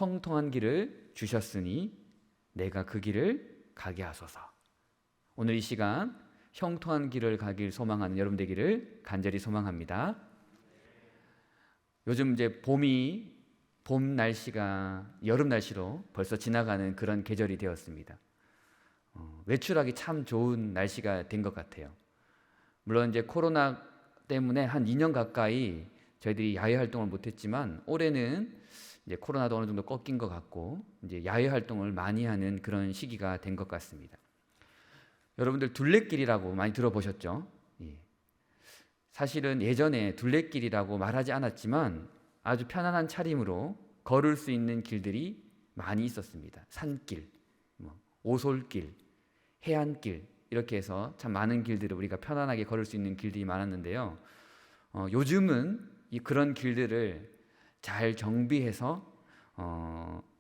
형통한 길을 주셨으니 내가 그 길을 가게 하소서. 오늘 이 시간 형통한 길을 가길 소망하는 여러분 되기를 간절히 소망합니다. 요즘 이제 봄 날씨가 여름 날씨로 벌써 지나가는 그런 계절이 되었습니다. 외출하기 참 좋은 날씨가 된 것 같아요. 물론 이제 코로나 때문에 한 2년 가까이 저희들이 야외 활동을 못했지만 올해는 이제 코로나도 어느 정도 꺾인 것 같고 이제 야외 활동을 많이 하는 그런 시기가 된 것 같습니다. 여러분들 둘레길이라고 많이 들어보셨죠? 예. 사실은 예전에 둘레길이라고 말하지 않았지만 아주 편안한 차림으로 걸을 수 있는 길들이 많이 있었습니다. 산길, 오솔길, 해안길 이렇게 해서 참 많은 길들을 우리가 편안하게 걸을 수 있는 길들이 많았는데요. 요즘은 그런 길들을 잘 정비해서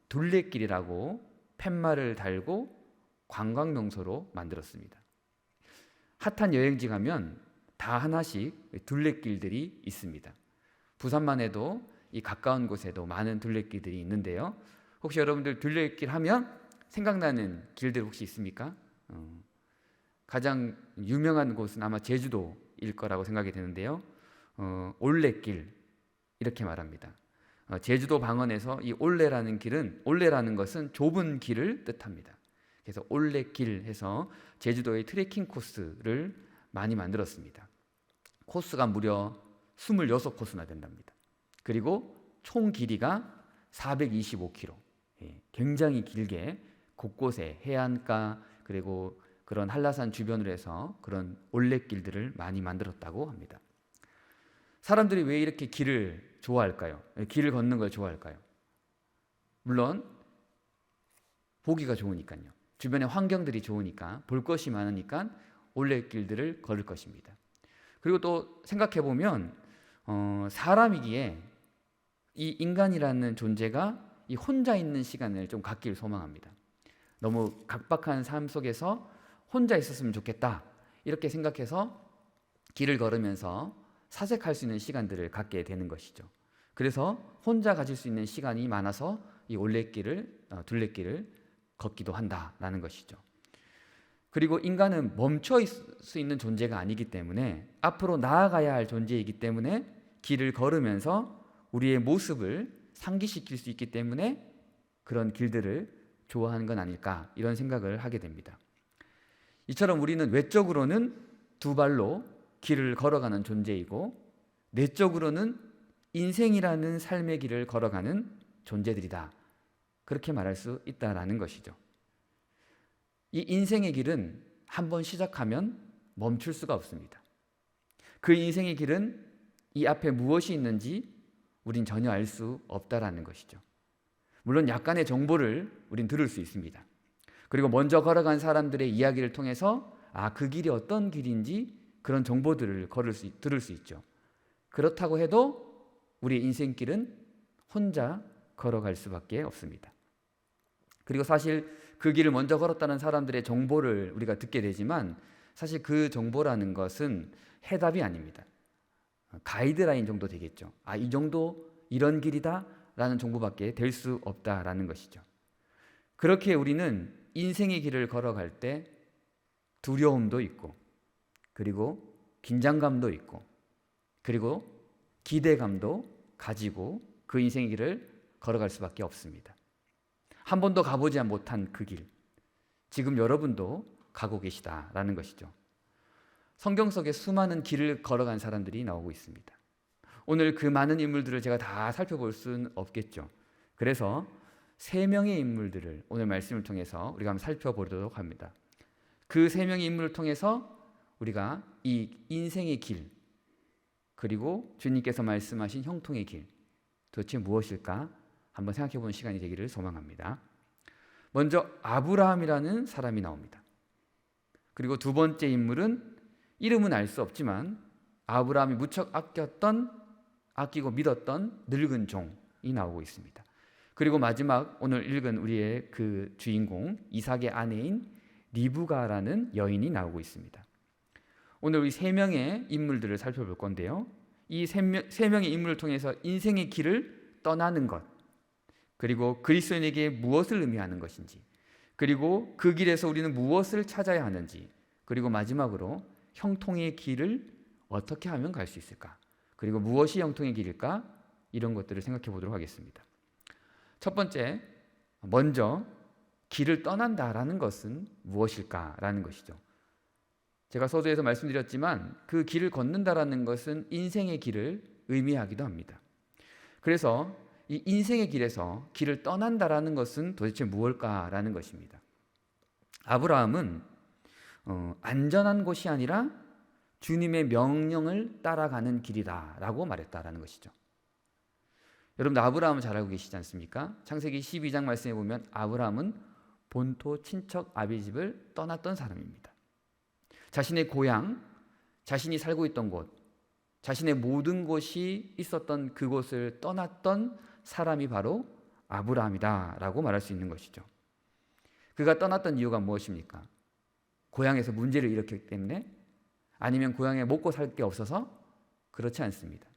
둘레길이라고 팻말을 달고 관광 명소로 만들었습니다. 핫한 여행지 가면 다 하나씩 둘레길들이 있습니다. 부산만 해도 이 가까운 곳에도 많은 둘레길들이 있는데요. 혹시 여러분들 둘레길 하면 생각나는 길들 혹시 있습니까? 가장 유명한 곳은 아마 제주도일 거라고 생각이 되는데요. 올레길 이렇게 말합니다. 제주도 방언에서 이 올레라는 것은 좁은 길을 뜻합니다. 그래서 올레길 해서 제주도의 트레킹 코스를 많이 만들었습니다. 코스가 무려 26코스나 된답니다. 그리고 총 길이가 425km. 굉장히 길게 곳곳에 해안가 그리고 그런 한라산 주변으로 해서 그런 올레길들을 많이 만들었다고 합니다. 사람들이 왜 이렇게 길을 좋아할까요? 길을 걷는 걸 좋아할까요? 물론 보기가 좋으니까요. 주변의 환경들이 좋으니까, 볼 것이 많으니까 올레길들을 걸을 것입니다. 그리고 또 생각해 보면 사람이기에 이 인간이라는 존재가 이 혼자 있는 시간을 좀 갖길 소망합니다. 너무 각박한 삶 속에서 혼자 있었으면 좋겠다 이렇게 생각해서 길을 걸으면서 사색할 수 있는 시간들을 갖게 되는 것이죠. 그래서 혼자 가질 수 있는 시간이 많아서 이 둘레길을 걷기도 한다라는 것이죠. 그리고 인간은 멈춰 있을 수 있는 존재가 아니기 때문에 앞으로 나아가야 할 존재이기 때문에 길을 걸으면서 우리의 모습을 상기시킬 수 있기 때문에 그런 길들을 좋아하는 건 아닐까 이런 생각을 하게 됩니다. 이처럼 우리는 외적으로는 두 발로 길을 걸어가는 존재이고 내적으로는 인생이라는 삶의 길을 걸어가는 존재들이다. 그렇게 말할 수 있다라는 것이죠. 이 인생의 길은 한번 시작하면 멈출 수가 없습니다. 그 인생의 길은 이 앞에 무엇이 있는지 우린 전혀 알 수 없다라는 것이죠. 물론 약간의 정보를 우린 들을 수 있습니다. 그리고 먼저 걸어간 사람들의 이야기를 통해서 그 길이 어떤 길인지 그런 정보들을 들을 수 있죠. 그렇다고 해도 우리의 인생길은 혼자 걸어갈 수밖에 없습니다. 그리고 사실 그 길을 먼저 걸었다는 사람들의 정보를 우리가 듣게 되지만 사실 그 정보라는 것은 해답이 아닙니다. 가이드라인 정도 되겠죠. 이 정도 이런 길이다 라는 정보밖에 될 수 없다라는 것이죠. 그렇게 우리는 인생의 길을 걸어갈 때 두려움도 있고 그리고 긴장감도 있고 그리고 기대감도 가지고 그 인생의 길을 걸어갈 수밖에 없습니다. 한 번도 가보지 못한 그 길, 지금 여러분도 가고 계시다라는 것이죠. 성경 속에 수많은 길을 걸어간 사람들이 나오고 있습니다. 오늘 그 많은 인물들을 제가 다 살펴볼 수는 없겠죠. 그래서 3명의 인물들을 오늘 말씀을 통해서 우리가 한번 살펴보도록 합니다. 그 3명의 인물을 통해서 우리가 이 인생의 길 그리고 주님께서 말씀하신 형통의 길 도대체 무엇일까 한번 생각해 보는 시간이 되기를 소망합니다. 먼저 아브라함이라는 사람이 나옵니다. 그리고 두 번째 인물은 이름은 알 수 없지만 아브라함이 무척 아끼고 믿었던 늙은 종이 나오고 있습니다. 그리고 마지막 오늘 읽은 우리의 그 주인공 이삭의 아내인 리브가라는 여인이 나오고 있습니다. 오늘 우리 3명의 인물들을 살펴볼 건데요. 이 3명의 인물을 통해서 인생의 길을 떠나는 것, 그리고 그리스도인에게 무엇을 의미하는 것인지, 그리고 그 길에서 우리는 무엇을 찾아야 하는지, 그리고 마지막으로 형통의 길을 어떻게 하면 갈 수 있을까? 그리고 무엇이 형통의 길일까? 이런 것들을 생각해 보도록 하겠습니다. 첫 번째, 먼저 길을 떠난다라는 것은 무엇일까라는 것이죠. 제가 서두에서 말씀드렸지만 그 길을 걷는다라는 것은 인생의 길을 의미하기도 합니다. 그래서 이 인생의 길에서 길을 떠난다라는 것은 도대체 무엇일까라는 것입니다. 아브라함은 안전한 곳이 아니라 주님의 명령을 따라가는 길이다라고 말했다라는 것이죠. 여러분들 아브라함은 잘 알고 계시지 않습니까? 창세기 12장 말씀에 보면 아브라함은 본토 친척 아비집을 떠났던 사람입니다. 자신의 고향, 자신이 살고 있던 곳, 자신의 모든 곳이 있었던 그곳을 떠났던 사람이 바로 아브라함이다라고 말할 수 있는 것이죠. 그가 떠났던 이유가 무엇입니까? 고향에서 문제를 일으켰기 때문에? 아니면 고향에 먹고 살 게 없어서? 그렇지 않습니다.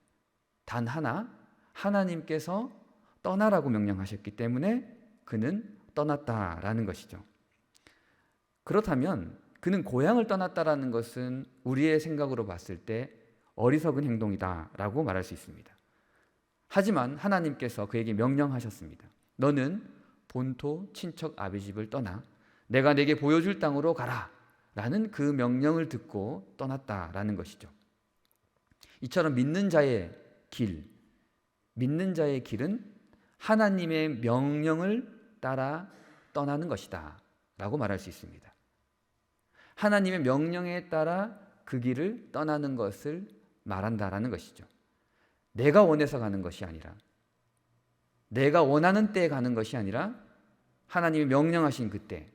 단 하나, 하나님께서 떠나라고 명령하셨기 때문에 그는 떠났다라는 것이죠. 그렇다면 그는 고향을 떠났다라는 것은 우리의 생각으로 봤을 때 어리석은 행동이다라고 말할 수 있습니다. 하지만 하나님께서 그에게 명령하셨습니다. 너는 본토 친척 아비집을 떠나 내가 내게 보여줄 땅으로 가라 라는 그 명령을 듣고 떠났다라는 것이죠. 이처럼 믿는 자의 길은 하나님의 명령을 따라 떠나는 것이다 라고 말할 수 있습니다. 하나님의 명령에 따라 그 길을 떠나는 것을 말한다라는 것이죠. 내가 원해서 가는 것이 아니라, 내가 원하는 때에 가는 것이 아니라 하나님이 명령하신 그때,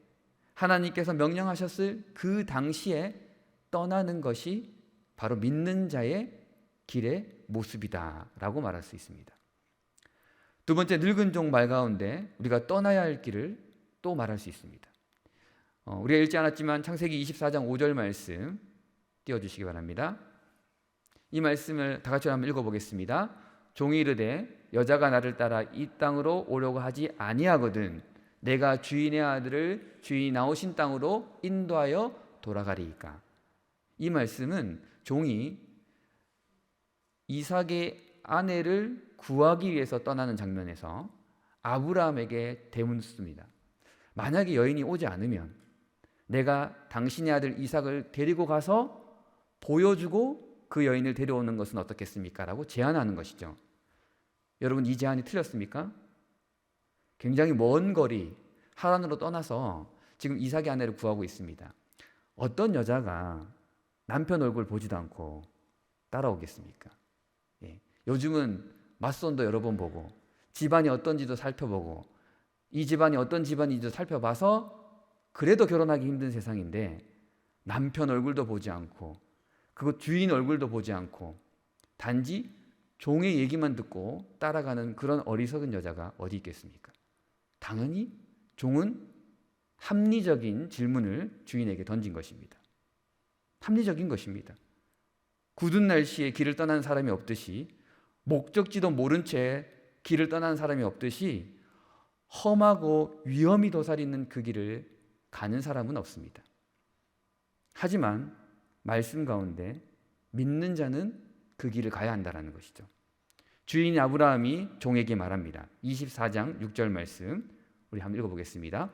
하나님께서 명령하셨을 그 당시에 떠나는 것이 바로 믿는 자의 길의 모습이다라고 말할 수 있습니다. 두 번째, 늙은 종 말 가운데 우리가 떠나야 할 길을 또 말할 수 있습니다. 우리가 읽지 않았지만 창세기 24장 5절 말씀 띄워주시기 바랍니다. 이 말씀을 다 같이 한번 읽어보겠습니다. 종이 이르되 여자가 나를 따라 이 땅으로 오려고 하지 아니하거든 내가 주인의 아들을 주인이 나오신 땅으로 인도하여 돌아가리이까. 이 말씀은 종이 이삭의 아내를 구하기 위해서 떠나는 장면에서 아브라함에게 대묻습니다. 만약에 여인이 오지 않으면 내가 당신의 아들 이삭을 데리고 가서 보여주고 그 여인을 데려오는 것은 어떻겠습니까? 라고 제안하는 것이죠. 여러분, 이 제안이 틀렸습니까? 굉장히 먼 거리 하란으로 떠나서 지금 이삭의 아내를 구하고 있습니다. 어떤 여자가 남편 얼굴 보지도 않고 따라오겠습니까? 요즘은 맞선도 여러 번 보고 집안이 어떤지도 살펴보고 이 집안이 어떤 집안인지도 살펴봐서 그래도 결혼하기 힘든 세상인데 남편 얼굴도 보지 않고 그것 주인 얼굴도 보지 않고 단지 종의 얘기만 듣고 따라가는 그런 어리석은 여자가 어디 있겠습니까? 당연히 종은 합리적인 질문을 주인에게 던진 것입니다. 합리적인 것입니다. 굳은 날씨에 길을 떠나는 사람이 없듯이 목적지도 모른 채 길을 떠나는 사람이 없듯이 험하고 위험이 도사리는 그 길을 가는 사람은 없습니다. 하지만 말씀 가운데 믿는 자는 그 길을 가야 한다는 것이죠. 주인 아브라함이 종에게 말합니다. 24장 6절 말씀 우리 한번 읽어보겠습니다.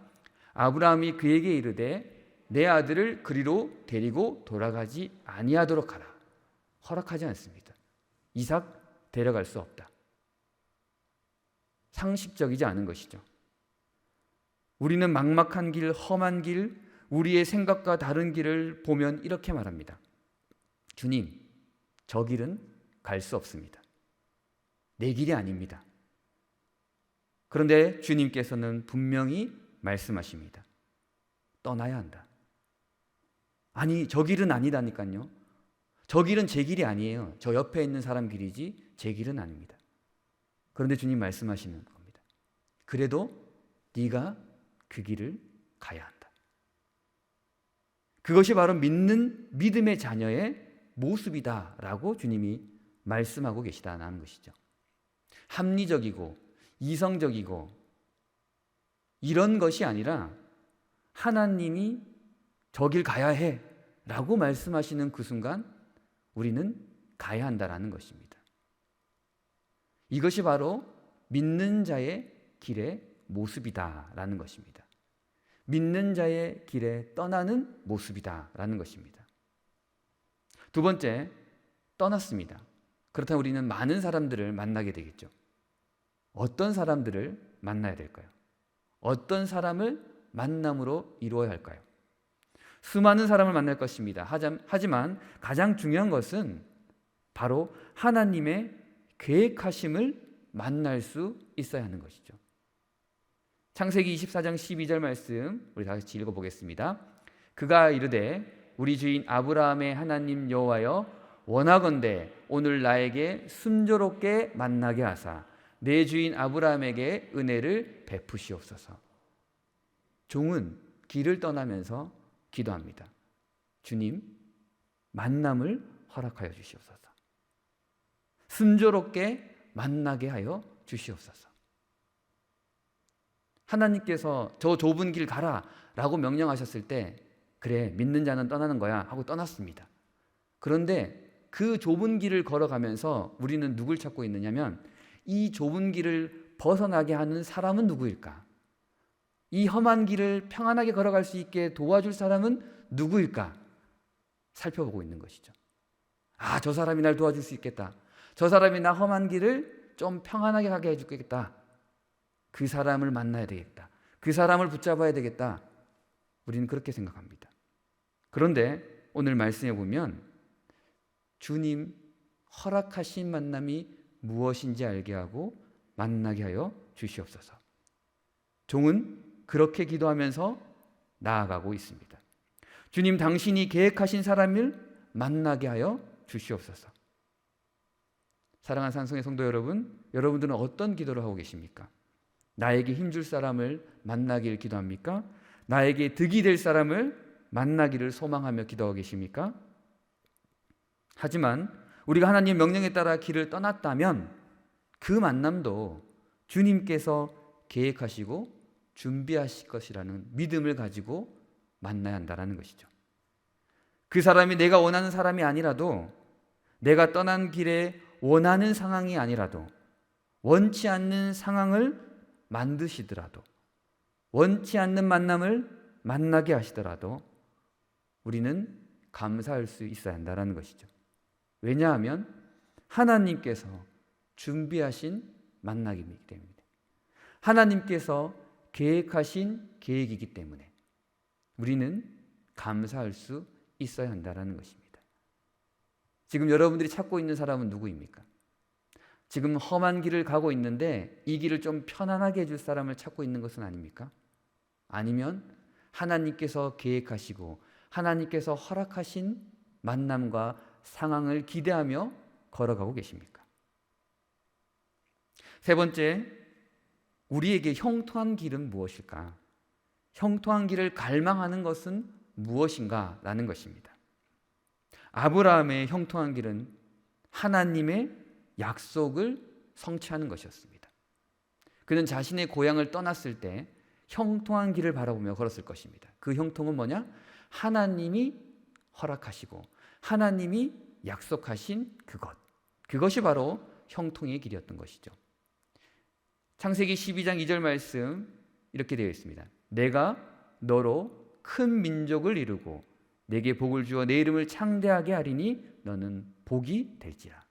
아브라함이 그에게 이르되 내 아들을 그리로 데리고 돌아가지 아니하도록 하라. 허락하지 않습니다. 이삭 데려갈 수 없다. 상식적이지 않은 것이죠. 우리는 막막한 길, 험한 길, 우리의 생각과 다른 길을 보면 이렇게 말합니다. 주님, 저 길은 갈 수 없습니다. 내 길이 아닙니다. 그런데 주님께서는 분명히 말씀하십니다. 떠나야 한다. 아니, 저 길은 아니다니까요. 저 길은 제 길이 아니에요. 저 옆에 있는 사람 길이지 제 길은 아닙니다. 그런데 주님 말씀하시는 겁니다. 그래도 네가 그 길을 가야 한다. 그것이 바로 믿음의 자녀의 모습이다라고 주님이 말씀하고 계시다는 것이죠. 합리적이고 이성적이고 이런 것이 아니라 하나님이 저 길 가야 해 라고 말씀하시는 그 순간 우리는 가야 한다라는 것입니다. 이것이 바로 믿는 자의 길의 모습이다라는 것입니다. 믿는 자의 길에 떠나는 모습이다라는 것입니다. 두 번째, 떠났습니다. 그렇다면 우리는 많은 사람들을 만나게 되겠죠. 어떤 사람들을 만나야 될까요? 어떤 사람을 만남으로 이루어야 할까요? 수많은 사람을 만날 것입니다. 하지만 가장 중요한 것은 바로 하나님의 계획하심을 만날 수 있어야 하는 것이죠. 창세기 24장 12절 말씀 우리 다 같이 읽어보겠습니다. 그가 이르되 우리 주인 아브라함의 하나님 여호와여 원하건대 오늘 나에게 순조롭게 만나게 하사 내 주인 아브라함에게 은혜를 베푸시옵소서. 종은 길을 떠나면서 기도합니다. 주님, 만남을 허락하여 주시옵소서. 순조롭게 만나게 하여 주시옵소서. 하나님께서 저 좁은 길 가라 라고 명령하셨을 때 그래, 믿는 자는 떠나는 거야 하고 떠났습니다. 그런데 그 좁은 길을 걸어가면서 우리는 누굴 찾고 있느냐면 이 좁은 길을 벗어나게 하는 사람은 누구일까? 이 험한 길을 평안하게 걸어갈 수 있게 도와줄 사람은 누구일까? 살펴보고 있는 것이죠. 아, 저 사람이 날 도와줄 수 있겠다. 저 사람이 나 험한 길을 좀 평안하게 가게 해주겠다. 그 사람을 만나야 되겠다. 그 사람을 붙잡아야 되겠다. 우리는 그렇게 생각합니다. 그런데 오늘 말씀해 보면 주님 허락하신 만남이 무엇인지 알게 하고 만나게 하여 주시옵소서. 종은 그렇게 기도하면서 나아가고 있습니다. 주님, 당신이 계획하신 사람을 만나게 하여 주시옵소서. 사랑하는 산성의 성도 여러분, 여러분들은 어떤 기도를 하고 계십니까? 나에게 힘줄 사람을 만나길 기도합니까? 나에게 득이 될 사람을 만나기를 소망하며 기도하고 계십니까? 하지만 우리가 하나님의 명령에 따라 길을 떠났다면 그 만남도 주님께서 계획하시고 준비하실 것이라는 믿음을 가지고 만나야 한다는 것이죠. 그 사람이 내가 원하는 사람이 아니라도, 내가 떠난 길에 원하는 상황이 아니라도, 원치 않는 상황을 만드시더라도, 원치 않는 만남을 만나게 하시더라도 우리는 감사할 수 있어야 한다는 것이죠. 왜냐하면 하나님께서 준비하신 만나기이기 때문에, 하나님께서 계획하신 계획이기 때문에 우리는 감사할 수 있어야 한다는 것입니다. 지금 여러분들이 찾고 있는 사람은 누구입니까? 지금 험한 길을 가고 있는데 이 길을 좀 편안하게 해줄 사람을 찾고 있는 것은 아닙니까? 아니면 하나님께서 계획하시고 하나님께서 허락하신 만남과 상황을 기대하며 걸어가고 계십니까? 세 번째, 우리에게 형통한 길은 무엇일까? 형통한 길을 갈망하는 것은 무엇인가? 라는 것입니다. 아브라함의 형통한 길은 하나님의 약속을 성취하는 것이었습니다. 그는 자신의 고향을 떠났을 때 형통한 길을 바라보며 걸었을 것입니다. 그 형통은 뭐냐? 하나님이 허락하시고 하나님이 약속하신 그것이 바로 형통의 길이었던 것이죠. 창세기 12장 2절 말씀 이렇게 되어 있습니다. 내가 너로 큰 민족을 이루고 내게 복을 주어 내 이름을 창대하게 하리니 너는 복이 될지라.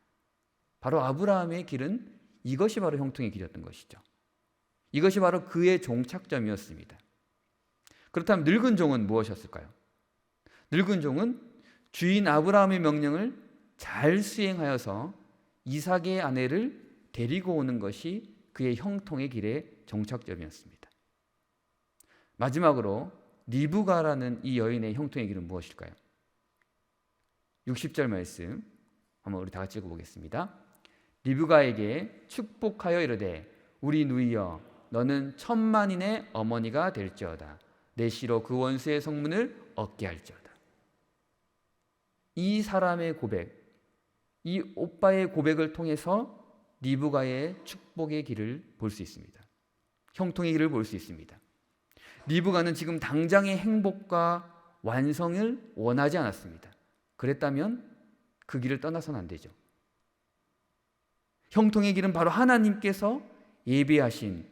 바로 아브라함의 길은 이것이 바로 형통의 길이었던 것이죠. 이것이 바로 그의 종착점이었습니다. 그렇다면 늙은 종은 무엇이었을까요? 늙은 종은 주인 아브라함의 명령을 잘 수행하여서 이삭의 아내를 데리고 오는 것이 그의 형통의 길의 종착점이었습니다. 마지막으로 리브가라는 이 여인의 형통의 길은 무엇일까요? 60절 말씀 한번 우리 다 같이 읽어보겠습니다. 리브가에게 축복하여 이르되 우리 누이여 너는 천만인의 어머니가 될지어다. 내 시로 그 원수의 성문을 얻게 할지어다. 이 사람의 고백, 이 오빠의 고백을 통해서 리브가의 축복의 길을 볼 수 있습니다. 형통의 길을 볼 수 있습니다. 리브가는 지금 당장의 행복과 완성을 원하지 않았습니다. 그랬다면 그 길을 떠나서는 안 되죠. 형통의 길은 바로 하나님께서 예비하신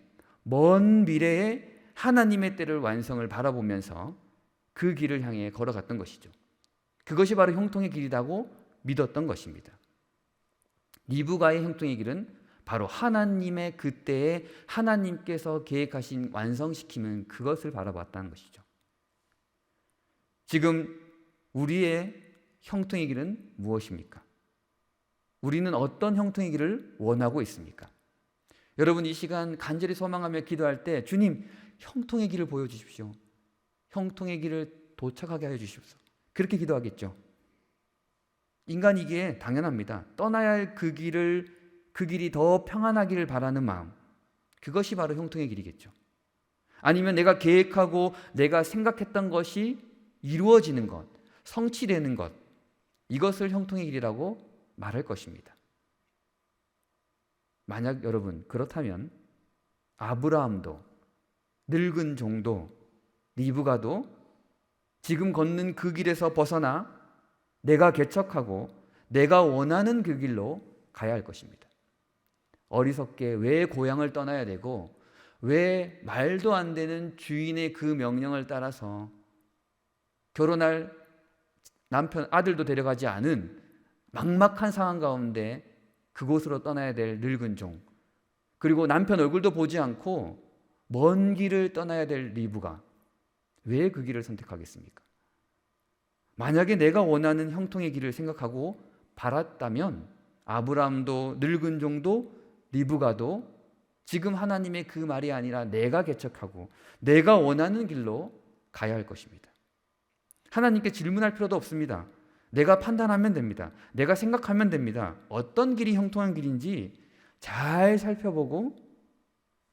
먼 미래의 하나님의 때를 완성을 바라보면서 그 길을 향해 걸어갔던 것이죠. 그것이 바로 형통의 길이라고 믿었던 것입니다. 리브가의 형통의 길은 바로 하나님의 그때에 하나님께서 계획하신 완성시키는 그것을 바라봤다는 것이죠. 지금 우리의 형통의 길은 무엇입니까? 우리는 어떤 형통의 길을 원하고 있습니까? 여러분, 이 시간 간절히 소망하며 기도할 때 주님, 형통의 길을 보여주십시오. 형통의 길을 도착하게 하여 주십시오. 그렇게 기도하겠죠. 인간이기에 당연합니다. 떠나야 할 그 길이 더 평안하기를 바라는 마음, 그것이 바로 형통의 길이겠죠. 아니면 내가 계획하고 내가 생각했던 것이 이루어지는 것, 성취되는 것, 이것을 형통의 길이라고 말할 것입니다. 만약 여러분 그렇다면 아브라함도, 늙은 종도, 리브가도 지금 걷는 그 길에서 벗어나 내가 개척하고 내가 원하는 그 길로 가야 할 것입니다. 어리석게 왜 고향을 떠나야 되고 왜 말도 안 되는 주인의 그 명령을 따라서 결혼할 남편, 아들도 데려가지 않은 막막한 상황 가운데 그곳으로 떠나야 될 늙은 종, 그리고 남편 얼굴도 보지 않고 먼 길을 떠나야 될 리브가 왜 그 길을 선택하겠습니까? 만약에 내가 원하는 형통의 길을 생각하고 바랐다면 아브라함도, 늙은 종도, 리브가도 지금 하나님의 그 말이 아니라 내가 개척하고 내가 원하는 길로 가야 할 것입니다. 하나님께 질문할 필요도 없습니다. 내가 판단하면 됩니다. 내가 생각하면 됩니다. 어떤 길이 형통한 길인지 잘 살펴보고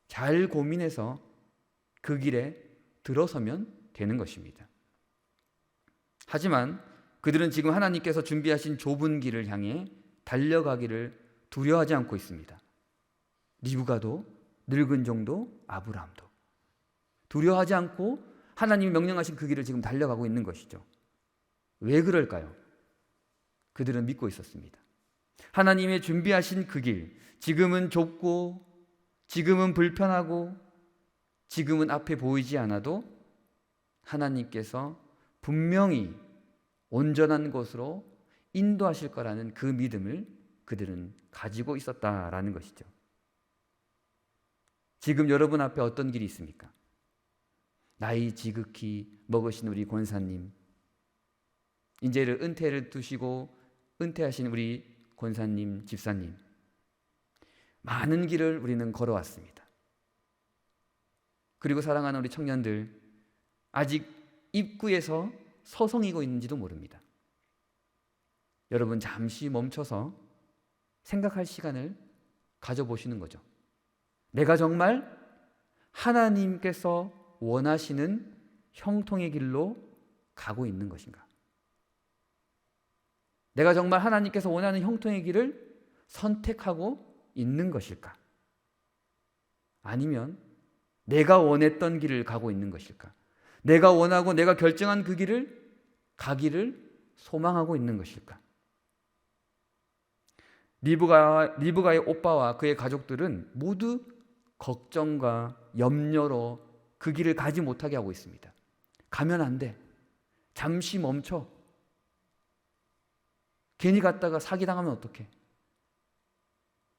잘 고민해서 그 길에 들어서면 되는 것입니다. 하지만 그들은 지금 하나님께서 준비하신 좁은 길을 향해 달려가기를 두려워하지 않고 있습니다. 리브가도, 늙은 종도, 아브라함도 두려워하지 않고 하나님이 명령하신 그 길을 지금 달려가고 있는 것이죠. 왜 그럴까요? 그들은 믿고 있었습니다. 하나님의 준비하신 그 길, 지금은 좁고 지금은 불편하고 지금은 앞에 보이지 않아도 하나님께서 분명히 온전한 곳으로 인도하실 거라는 그 믿음을 그들은 가지고 있었다라는 것이죠. 지금 여러분 앞에 어떤 길이 있습니까? 나이 지극히 먹으신 우리 권사님, 이제를 은퇴를 두시고 은퇴하신 우리 권사님, 집사님, 많은 길을 우리는 걸어왔습니다. 그리고 사랑하는 우리 청년들, 아직 입구에서 서성이고 있는지도 모릅니다. 여러분, 잠시 멈춰서 생각할 시간을 가져보시는 거죠. 내가 정말 하나님께서 원하시는 형통의 길로 가고 있는 것인가? 내가 정말 하나님께서 원하는 형통의 길을 선택하고 있는 것일까? 아니면 내가 원했던 길을 가고 있는 것일까? 내가 원하고 내가 결정한 그 길을 가기를 소망하고 있는 것일까? 리브가의 오빠와 그의 가족들은 모두 걱정과 염려로 그 길을 가지 못하게 하고 있습니다. 가면 안 돼. 잠시 멈춰. 괜히 갔다가 사기당하면 어떡해?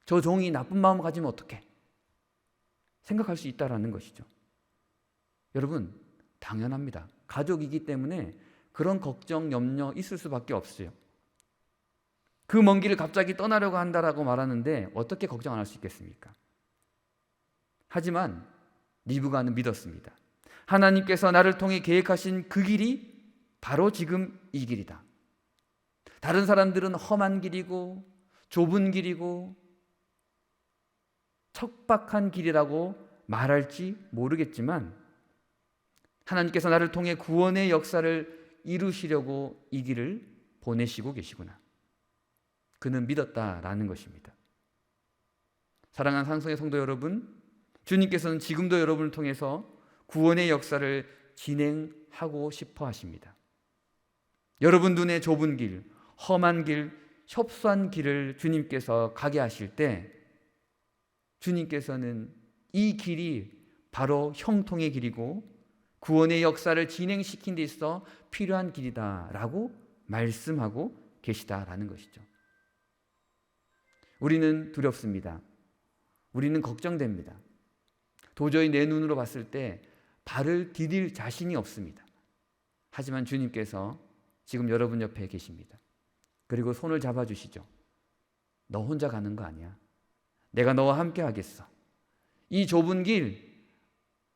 저 종이 나쁜 마음 가지면 어떡해? 생각할 수 있다라는 것이죠. 여러분, 당연합니다. 가족이기 때문에 그런 걱정, 염려 있을 수밖에 없어요. 그 먼 길을 갑자기 떠나려고 한다라고 말하는데 어떻게 걱정 안 할 수 있겠습니까? 하지만 리브가는 믿었습니다. 하나님께서 나를 통해 계획하신 그 길이 바로 지금 이 길이다. 다른 사람들은 험한 길이고 좁은 길이고 척박한 길이라고 말할지 모르겠지만 하나님께서 나를 통해 구원의 역사를 이루시려고 이 길을 보내시고 계시구나. 그는 믿었다라는 것입니다. 사랑하는 상성의 성도 여러분, 주님께서는 지금도 여러분을 통해서 구원의 역사를 진행하고 싶어 하십니다. 여러분 눈에 좁은 길, 험한 길, 협소한 길을 주님께서 가게 하실 때 주님께서는 이 길이 바로 형통의 길이고 구원의 역사를 진행시킨 데 있어 필요한 길이다라고 말씀하고 계시다라는 것이죠. 우리는 두렵습니다. 우리는 걱정됩니다. 도저히 내 눈으로 봤을 때 발을 디딜 자신이 없습니다. 하지만 주님께서 지금 여러분 옆에 계십니다. 그리고 손을 잡아주시죠. 너 혼자 가는 거 아니야. 내가 너와 함께 하겠어. 이 좁은 길,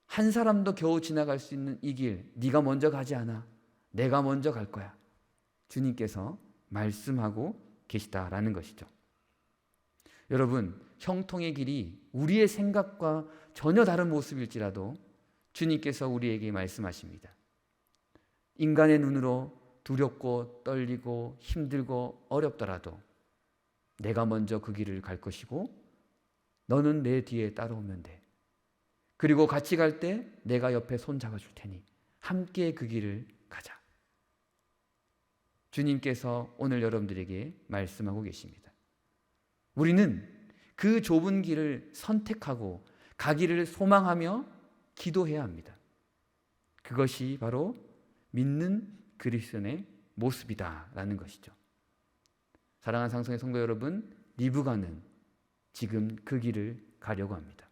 한 사람도 겨우 지나갈 수 있는 이 길, 네가 먼저 가지 않아. 내가 먼저 갈 거야. 주님께서 말씀하고 계시다라는 것이죠. 여러분, 형통의 길이 우리의 생각과 전혀 다른 모습일지라도 주님께서 우리에게 말씀하십니다. 인간의 눈으로 두렵고 떨리고 힘들고 어렵더라도 내가 먼저 그 길을 갈 것이고 너는 내 뒤에 따라오면 돼. 그리고 같이 갈 때 내가 옆에 손 잡아줄 테니 함께 그 길을 가자. 주님께서 오늘 여러분들에게 말씀하고 계십니다. 우리는 그 좁은 길을 선택하고 가기를 소망하며 기도해야 합니다. 그것이 바로 믿는 그리스도인의 모습이다라는 것이죠. 사랑하는 상성의 성도 여러분, 리브가는 지금 그 길을 가려고 합니다.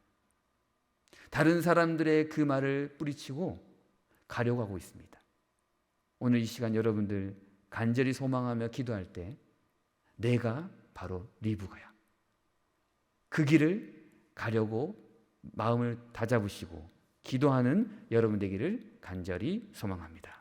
다른 사람들의 그 말을 뿌리치고 가려고 하고 있습니다. 오늘 이 시간 여러분들 간절히 소망하며 기도할 때 내가 바로 리브가야. 그 길을 가려고 마음을 다잡으시고 기도하는 여러분 되기를 간절히 소망합니다.